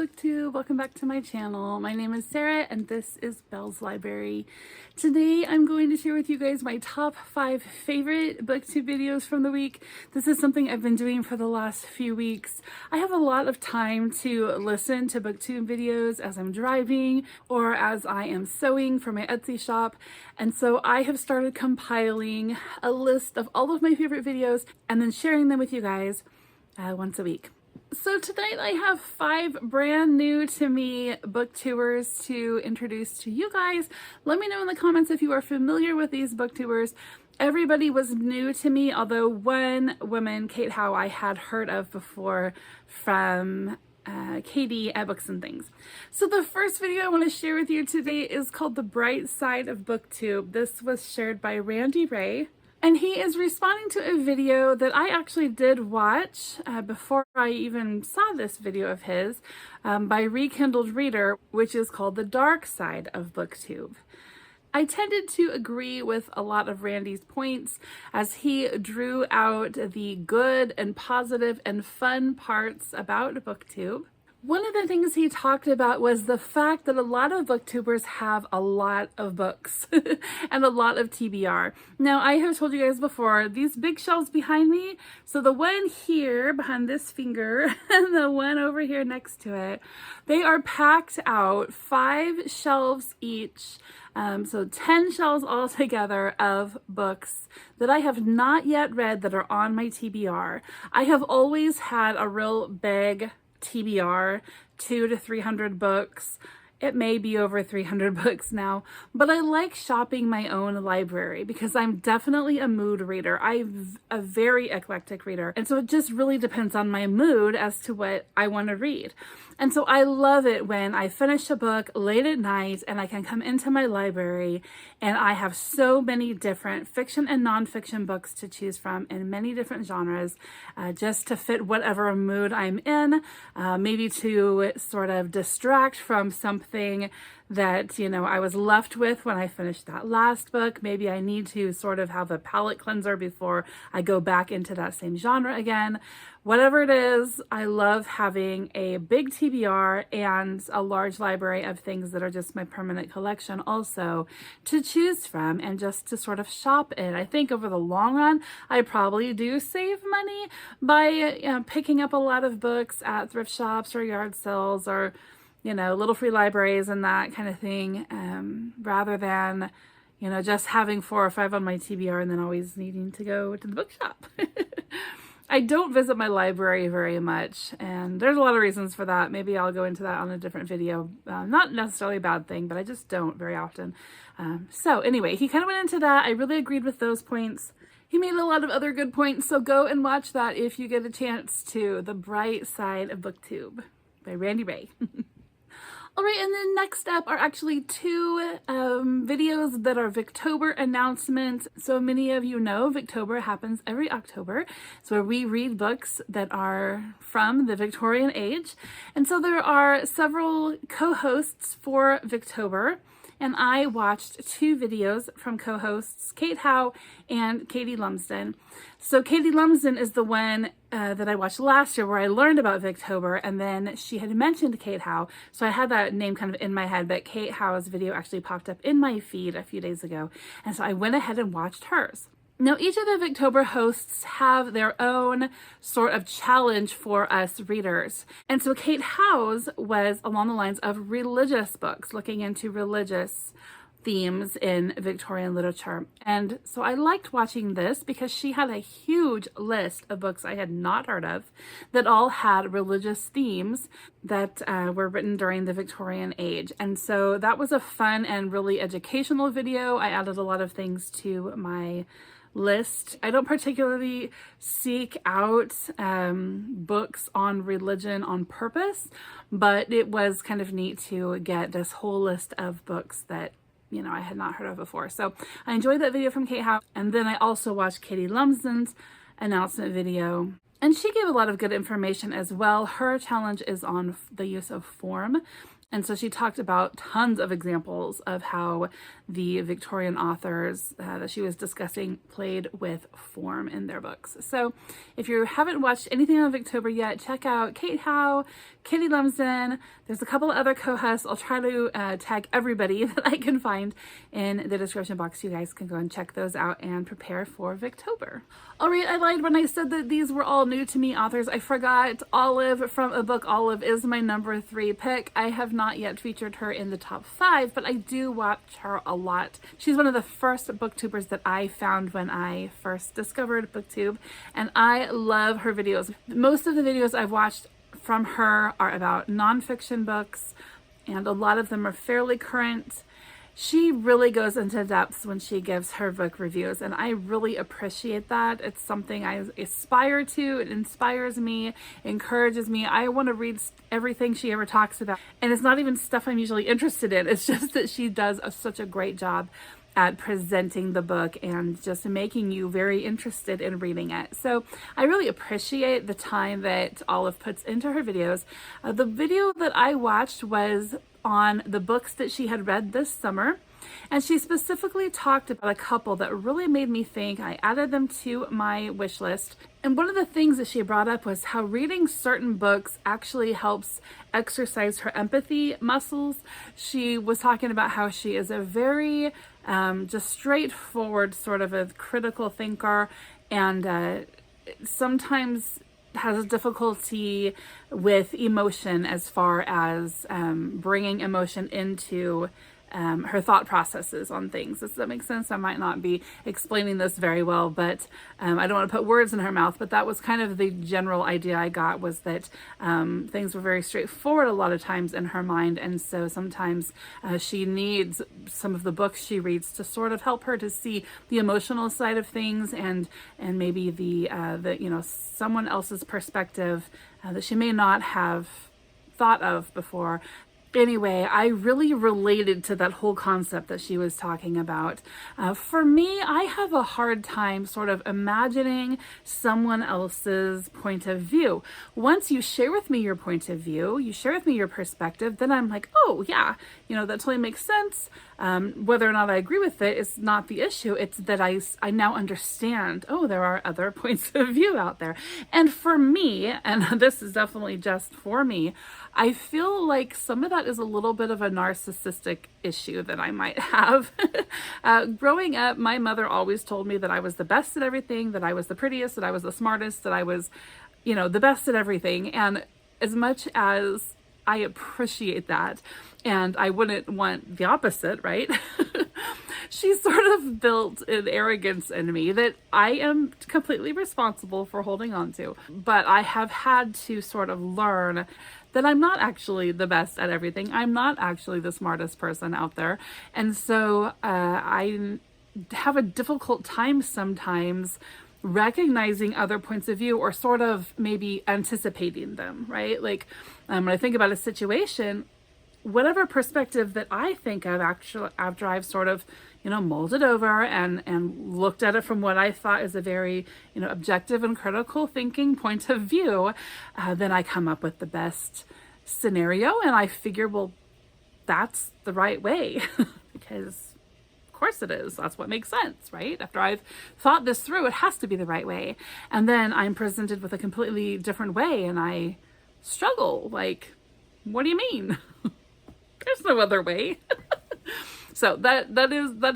BookTube, welcome back to my channel. My name is Sarah and this is Belle's Library. Today I'm going to share with you guys my top 5 favorite BookTube videos from the week. This is something I've been doing for the last few weeks. I have a lot of time to listen to BookTube videos as I'm driving or as I am sewing for my Etsy shop, and so I have started compiling a list of all of my favorite videos and then sharing them with you guys once a week. So tonight I have 5 brand new to me booktubers to introduce to you guys. Let me know in the comments if you are familiar with these booktubers. Everybody was new to me, although one woman, Kate Howe, I had heard of before from Katie at Books and Things. So the first video I want to share with you today is called The Bright Side of BookTube. This was shared by Randy Ray. And he is responding to a video that I actually did watch before I even saw this video of his by Rekindled Reader, which is called The Dark Side of BookTube. I tended to agree with a lot of Randy's points as he drew out the good and positive and fun parts about BookTube. One of the things he talked about was the fact that a lot of booktubers have a lot of books and a lot of TBR. Now, I have told you guys before, these big shelves behind me, so the one here behind this finger and the one over here next to it, they are packed out 5 shelves each. So 10 shelves altogether of books that I have not yet read that are on my TBR. I have always had a real big TBR, 200 to 300 books. It may be over 300 books now, but I like shopping my own library because I'm definitely a mood reader. I'm a very eclectic reader, and so it just really depends on my mood as to what I want to read. And so I love it when I finish a book late at night and I can come into my library and I have so many different fiction and nonfiction books to choose from in many different genres, just to fit whatever mood I'm in, maybe to sort of distract from something that, you know, I was left with when I finished that last book. Maybe I need to sort of have a palate cleanser before I go back into that same genre again. Whatever it is, I love having a big TBR and a large library of things that are just my permanent collection also to choose from and just to sort of shop in. I think over the long run, I probably do save money by picking up a lot of books at thrift shops or yard sales or, you know, little free libraries and that kind of thing, rather than, you know, just having 4 or 5 on my TBR and then always needing to go to the bookshop. I don't visit my library very much, and there's a lot of reasons for that. Maybe I'll go into that on a different video. Not necessarily a bad thing, but I just don't very often. So anyway, he kind of went into that. I really agreed with those points. He made a lot of other good points, so go and watch that if you get a chance to. The Bright Side of BookTube by Randy Ray. All right, and then next up are actually 2 videos that are Victober announcements. So many of you know Victober happens every October. It's where we read books that are from the Victorian age. And so there are several co-hosts for Victober. And I watched 2 videos from co-hosts Kate Howe and Katie Lumsden. So Katie Lumsden is the one that I watched last year where I learned about Victober, and then she had mentioned Kate Howe. So I had that name kind of in my head, but Kate Howe's video actually popped up in my feed a few days ago. And so I went ahead and watched hers. Now, each of the Victober hosts have their own sort of challenge for us readers. And so Kate Howe's was along the lines of religious books, looking into religious themes in Victorian literature. And so I liked watching this because she had a huge list of books I had not heard of that all had religious themes that were written during the Victorian age. And so that was a fun and really educational video. I added a lot of things to my list. I don't particularly seek out books on religion on purpose, but it was kind of neat to get this whole list of books that, you know, I had not heard of before. So I enjoyed that video from Kate Howe. And then I also watched Katie Lumsden's announcement video. And she gave a lot of good information as well. Her challenge is on the use of form. And so she talked about tons of examples of how the Victorian authors that she was discussing played with form in their books. So if you haven't watched anything on Victober yet, check out Kate Howe, Kitty Lumsden. There's a couple of other co-hosts. I'll try to tag everybody that I can find in the description box. You guys can go and check those out and prepare for Victober. All right, I lied when I said that these were all new to me authors. I forgot Olive from a book. Olive is my number 3 pick. I have not yet featured her in the top 5, but I do watch her a lot. She's one of the first booktubers that I found when I first discovered BookTube, and I love her videos. Most of the videos I've watched from her are about nonfiction books, and a lot of them are fairly current. She really goes into depth when she gives her book reviews, and I really appreciate that. It's something I aspire to. It inspires me, encourages me. I want to read everything she ever talks about, and it's not even stuff I'm usually interested in. It's just that she does such a great job at presenting the book and just making you very interested in reading it. So I really appreciate the time that Olive puts into her videos. The video that I watched was on the books that she had read this summer, and she specifically talked about a couple that really made me think. I added them to my wish list, and one of the things that she brought up was how reading certain books actually helps exercise her empathy muscles. She was talking about how she is a very just straightforward sort of a critical thinker, and sometimes has difficulty with emotion as far as bringing emotion into her thought processes on things. Does that make sense? I might not be explaining this very well, but I don't want to put words in her mouth, but that was kind of the general idea I got, was that things were very straightforward a lot of times in her mind, and so sometimes she needs some of the books she reads to sort of help her to see the emotional side of things, and maybe the someone else's perspective that she may not have thought of before. Anyway, I really related to that whole concept that she was talking about. For me, I have a hard time sort of imagining someone else's point of view. Once you share with me your point of view, you share with me your perspective, then I'm like, oh yeah, that totally makes sense. Whether or not I agree with it is not the issue. It's that I now understand, oh, there are other points of view out there. And for me, and this is definitely just for me, I feel like some of that is a little bit of a narcissistic issue that I might have. Growing up, my mother always told me that I was the best at everything, that I was the prettiest, that I was the smartest, that I was, the best at everything. And as much as I appreciate that, and I wouldn't want the opposite, right? She sort of built an arrogance in me that I am completely responsible for holding on to. But I have had to sort of learn that I'm not actually the best at everything. I'm not actually the smartest person out there. And so I have a difficult time sometimes recognizing other points of view, or sort of maybe anticipating them, right? Like when I think about a situation, whatever perspective that I think of after I've sort of, molded over and looked at it from what I thought is a very, objective and critical thinking point of view, then I come up with the best scenario, and I figure, well, that's the right way because of course it is. That's what makes sense, right? After I've thought this through, it has to be the right way. And then I'm presented with a completely different way, and I struggle. Like, what do you mean? There's no other way. So that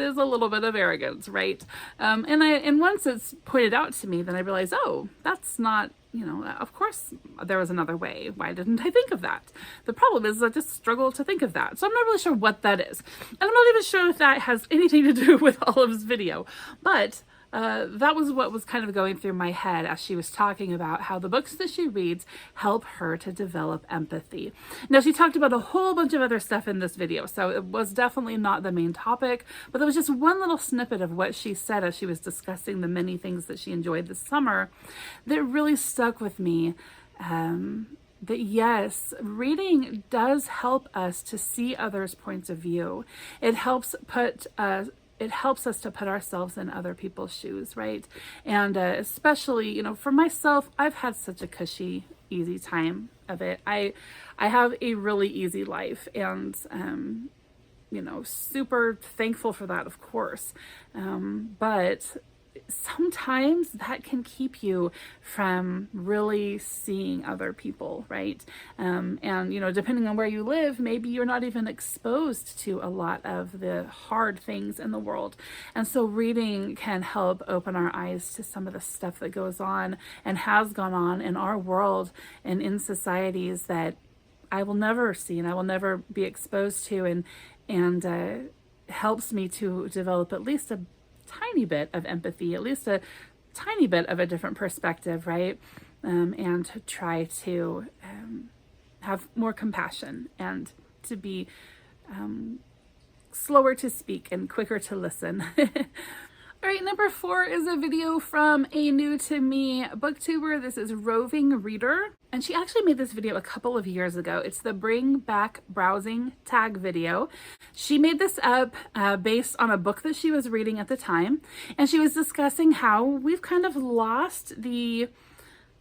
is a little bit of arrogance, right? And once it's pointed out to me, then I realize, oh, that's not, of course there was another way. Why didn't I think of that? The problem is I just struggle to think of that. So I'm not really sure what that is. And I'm not even sure if that has anything to do with Olive's video, but that was what was kind of going through my head as she was talking about how the books that she reads help her to develop empathy. Now, she talked about a whole bunch of other stuff in this video, so it was definitely not the main topic, but there was just one little snippet of what she said as she was discussing the many things that she enjoyed this summer that really stuck with me. That yes, reading does help us to see others' points of view. It helps us to put ourselves in other people's shoes, right? And especially, for myself, I've had such a cushy, easy time of it. I have a really easy life, and you know, super thankful for that, of course. But sometimes that can keep you from really seeing other people, right? And, you know, depending on where you live, maybe you're not even exposed to a lot of the hard things in the world. And so reading can help open our eyes to some of the stuff that goes on and has gone on in our world and in societies that I will never see and I will never be exposed to, and helps me to develop at least a tiny bit of empathy, at least a tiny bit of a different perspective, right? And to try to have more compassion and to be slower to speak and quicker to listen. All right, number 4 is a video from a new to me booktuber. This is Roving Reader, and she actually made this video a couple of years ago. It's the Bring Back Browsing tag video. She made this up based on a book that she was reading at the time, and she was discussing how we've kind of lost the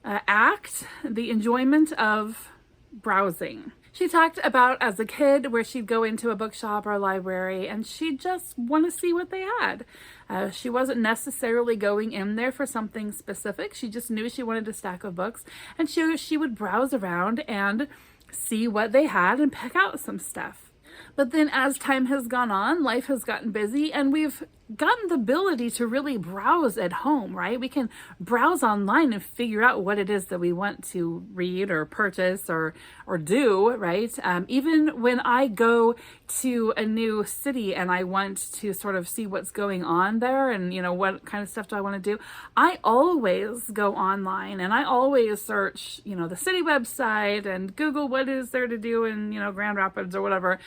the enjoyment of browsing. She talked about as a kid where she'd go into a bookshop or a library and she'd just want to see what they had. She wasn't necessarily going in there for something specific. She just knew she wanted a stack of books, and she would browse around and see what they had and pick out some stuff. But then as time has gone on, life has gotten busy, and we've gotten the ability to really browse at home, right? We can browse online and figure out what it is that we want to read or purchase or do, right? Even when I go to a new city and I want to sort of see what's going on there and, you know, what kind of stuff do I want to do, I always go online and I always search, you know, the city website and Google what is there to do in, you know, Grand Rapids or whatever.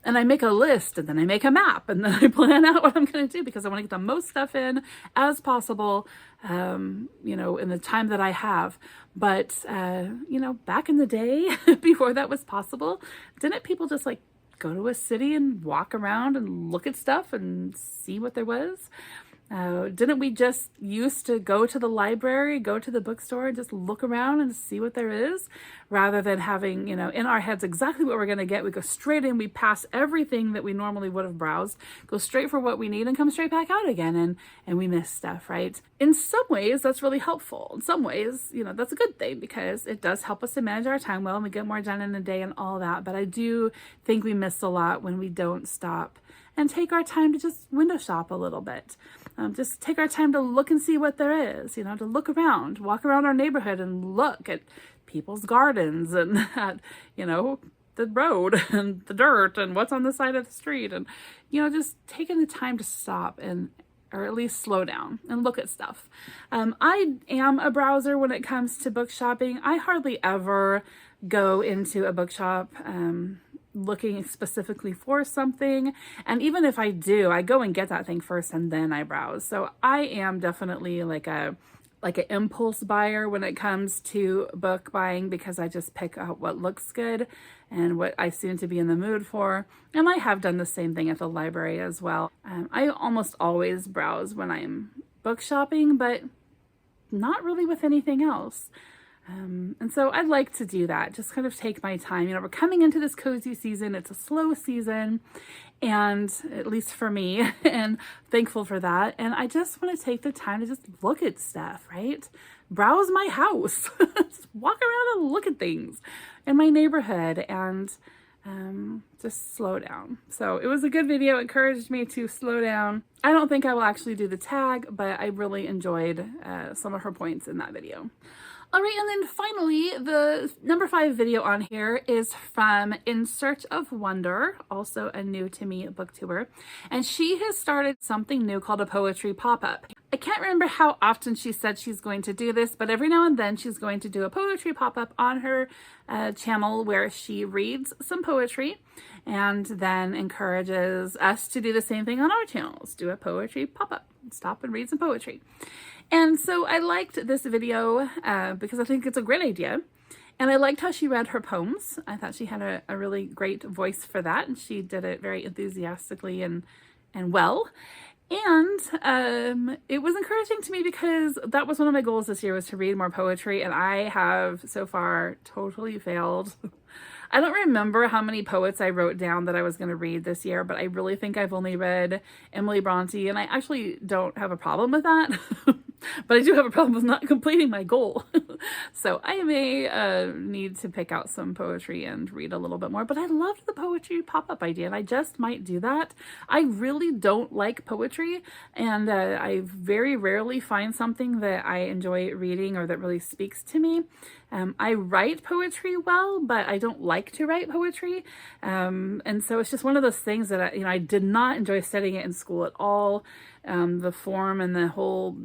And I make a list, and then I make a map, and then I plan out what I'm going to do because I want to get the most stuff in as possible, you know, in the time that I have. But, you know, back in the day, before that was possible, didn't people just like go to a city and walk around and look at stuff and see what there was? Didn't we just used to go to the library, go to the bookstore, and just look around and see what there is, rather than having, you know, in our heads exactly what we're going to get? We go straight in, we pass everything that we normally would have browsed, go straight for what we need, and come straight back out again, and we miss stuff, right? In some ways, that's really helpful. In some ways, you know, that's a good thing because it does help us to manage our time well, and we get more done in a day and all that. But I do think we miss a lot when we don't stop and take our time to just window shop a little bit. Just take our time to look and see what there is, you know, to look around, walk around our neighborhood and look at people's gardens and at, you know, the road and the dirt and what's on the side of the street, and, you know, just taking the time to stop and, or at least slow down and look at stuff. I am a browser when it comes to book shopping. I hardly ever go into a bookshop looking specifically for something, and even if I do, I go and get that thing first and then I browse. So I am definitely like an impulse buyer when it comes to book buying, because I just pick out what looks good and what I seem to be in the mood for. And I have done the same thing at the library as well. I almost always browse when I'm book shopping, but not really with anything else. And so I'd like to do that, just kind of take my time. You know, we're coming into this cozy season. It's a slow season, and at least for me, and thankful for that. And I just want to take the time to just look at stuff, right? Browse my house, just walk around and look at things in my neighborhood, and just slow down. So it was a good video. It encouraged me to slow down. I don't think I will actually do the tag, but I really enjoyed some of her points in that video. All right, and then finally, the number 5 video on here is from In Search of Wonder, also a new to me booktuber, and she has started something new called a poetry pop-up. I can't remember how often she said she's going to do this, but every now and then she's going to do a poetry pop-up on her channel where she reads some poetry and then encourages us to do the same thing on our channels, do a poetry pop-up, stop and read some poetry. And so I liked this video because I think it's a great idea. And I liked how she read her poems. I thought she had a really great voice for that, and she did it very enthusiastically and well. And it was encouraging to me because that was one of my goals this year, was to read more poetry, and I have so far totally failed. I don't remember how many poets I wrote down that I was going to read this year, but I really think I've only read Emily Bronte, and I actually don't have a problem with that. But I do have a problem with not completing my goal. So I may need to pick out some poetry and read a little bit more. But I loved the poetry pop-up idea, and I just might do that. I really don't like poetry, and I very rarely find something that I enjoy reading or that really speaks to me. I write poetry well, but I don't like to write poetry. And so it's just one of those things that I did not enjoy studying it in school at all. The form and the whole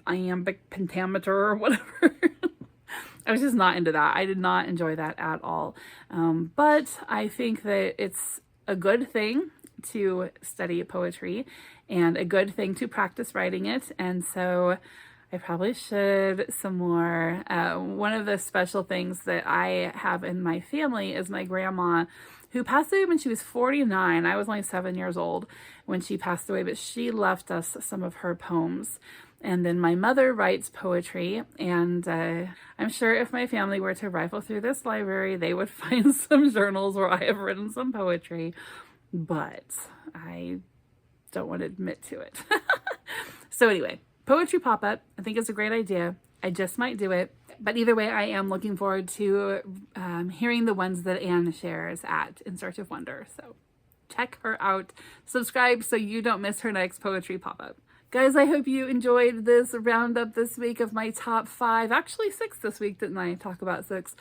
iambic pentameter or whatever. I was just not into that. I did not enjoy that at all. But I think that it's a good thing to study poetry and a good thing to practice writing it. And so I probably should some more. One of the special things that I have in my family is my grandma, who passed away when she was 49. I was only 7 years old when she passed away, but she left us some of her poems. And then my mother writes poetry, and I'm sure if my family were to rifle through this library, they would find some journals where I have written some poetry, but I don't want to admit to it. So anyway, poetry pop-up, I think it's a great idea. I just might do it. But either way, I am looking forward to hearing the ones that Anne shares at In Search of Wonder. So check her out. Subscribe so you don't miss her next poetry pop-up. Guys, I hope you enjoyed this roundup this week of my top 5, actually 6 this week, didn't I? Talk about 6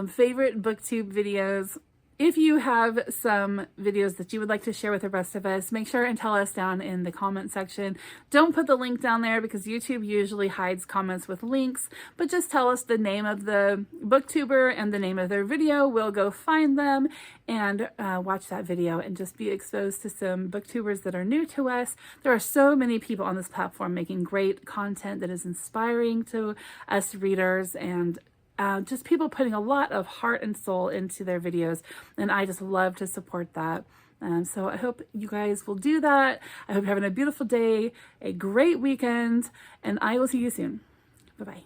favorite BookTube videos. If you have some videos that you would like to share with the rest of us, make sure and tell us down in the comment section. Don't put the link down there because YouTube usually hides comments with links, but just tell us the name of the booktuber and the name of their video. We'll go find them and watch that video and just be exposed to some booktubers that are new to us. There are so many people on this platform making great content that is inspiring to us readers, and just people putting a lot of heart and soul into their videos, and I just love to support that. So I hope you guys will do that. I hope you're having a beautiful day, a great weekend, and I will see you soon. Bye-bye.